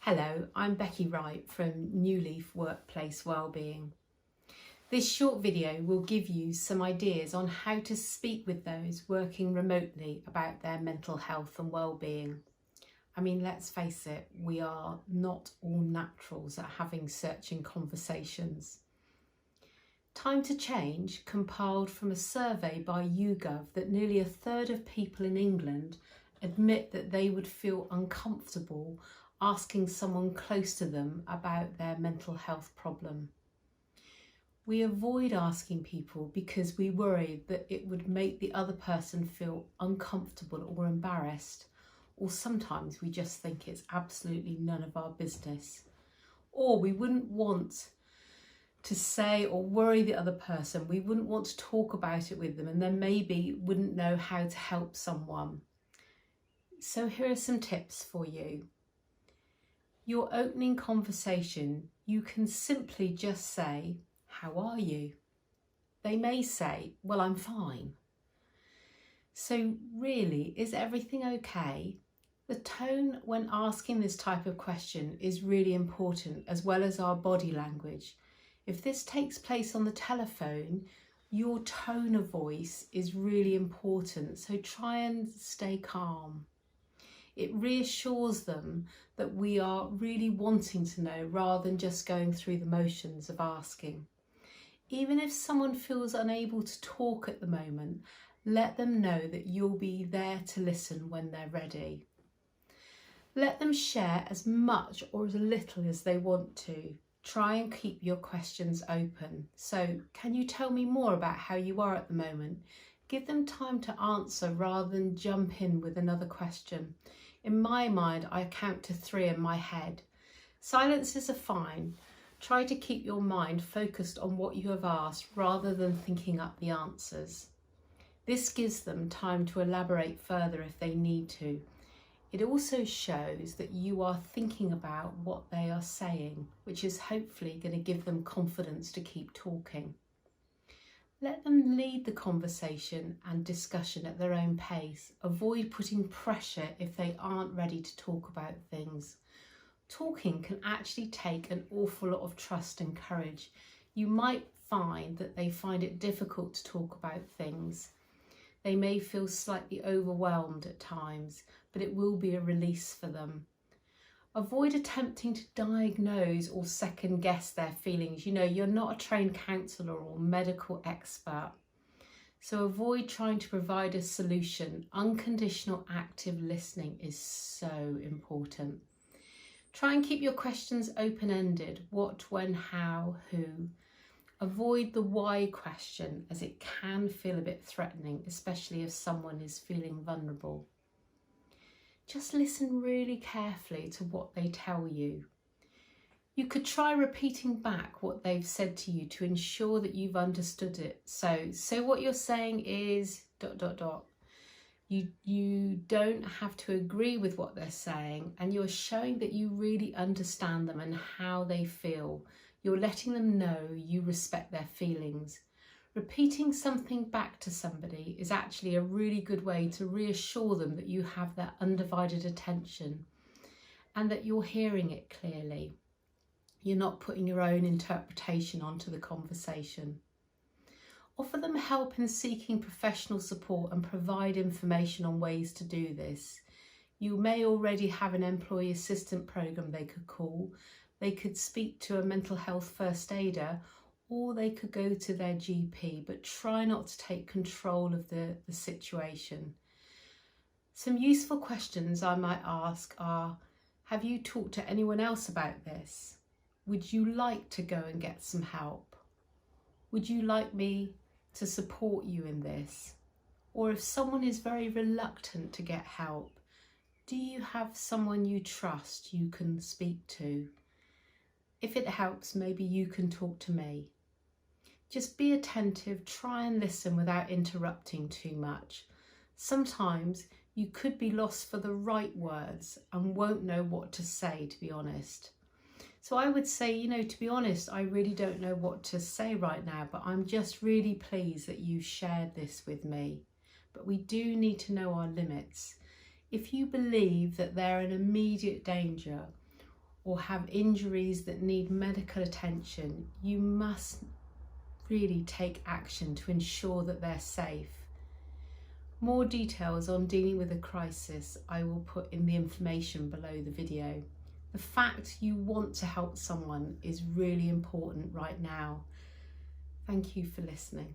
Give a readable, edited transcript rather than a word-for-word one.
Hello, I'm Becky Wright from Leaf Workplace Wellbeing. This short video will give you some ideas on how to speak with those working remotely about their mental health and well-being. I mean, let's face it, we are not all naturals at having searching conversations. Time to Change compiled from a survey by YouGov that nearly a third of people in England admit that they would feel uncomfortable asking someone close to them about their mental health problem. We avoid asking people because we worry that it would make the other person feel uncomfortable or embarrassed, or sometimes we just think it's absolutely none of our business. Or we wouldn't want to say or worry the other person, we wouldn't want to talk about it with them and then maybe wouldn't know how to help someone. So here are some tips for you. Your opening conversation, you can simply just say, "How are you?" They may say, "Well, I'm fine." So really, is everything okay? The tone when asking this type of question is really important, as well as our body language. If this takes place on the telephone, your tone of voice is really important, so try and stay calm. It reassures them that we are really wanting to know rather than just going through the motions of asking. Even if someone feels unable to talk at the moment, let them know that you'll be there to listen when they're ready. Let them share as much or as little as they want to. Try and keep your questions open. So, can you tell me more about how you are at the moment? Give them time to answer rather than jump in with another question. In my mind, I count to 3 in my head. Silences are fine. Try to keep your mind focused on what you have asked rather than thinking up the answers. This gives them time to elaborate further if they need to. It also shows that you are thinking about what they are saying, which is hopefully going to give them confidence to keep talking. Let them lead the conversation and discussion at their own pace. Avoid putting pressure if they aren't ready to talk about things. Talking can actually take an awful lot of trust and courage. You might find that they find it difficult to talk about things. They may feel slightly overwhelmed at times, but it will be a release for them. Avoid attempting to diagnose or second guess their feelings. You know, you're not a trained counsellor or medical expert. So avoid trying to provide a solution. Unconditional active listening is so important. Try and keep your questions open-ended. What, when, how, who. Avoid the why question, as it can feel a bit threatening, especially if someone is feeling vulnerable. Just listen really carefully to what they tell you. You could try repeating back what they've said to you to ensure that you've understood it. So what you're saying is ... You don't have to agree with what they're saying, and you're showing that you really understand them and how they feel. You're letting them know you respect their feelings. Repeating something back to somebody is actually a really good way to reassure them that you have their undivided attention and that you're hearing it clearly. You're not putting your own interpretation onto the conversation. Offer them help in seeking professional support and provide information on ways to do this. You may already have an employee assistant program they could call. They could speak to a mental health first aider, or they could go to their GP, but try not to take control of the situation. Some useful questions I might ask are, have you talked to anyone else about this? Would you like to go and get some help? Would you like me to support you in this? Or if someone is very reluctant to get help, do you have someone you trust you can speak to? If it helps, maybe you can talk to me. Just be attentive, try and listen without interrupting too much. Sometimes you could be lost for the right words and won't know what to say, to be honest. So I would say, to be honest, I really don't know what to say right now, but I'm just really pleased that you shared this with me. But we do need to know our limits. If you believe that they're in immediate danger, or have injuries that need medical attention, you must really take action to ensure that they're safe. More details on dealing with a crisis I will put in the information below the video. The fact you want to help someone is really important right now. Thank you for listening.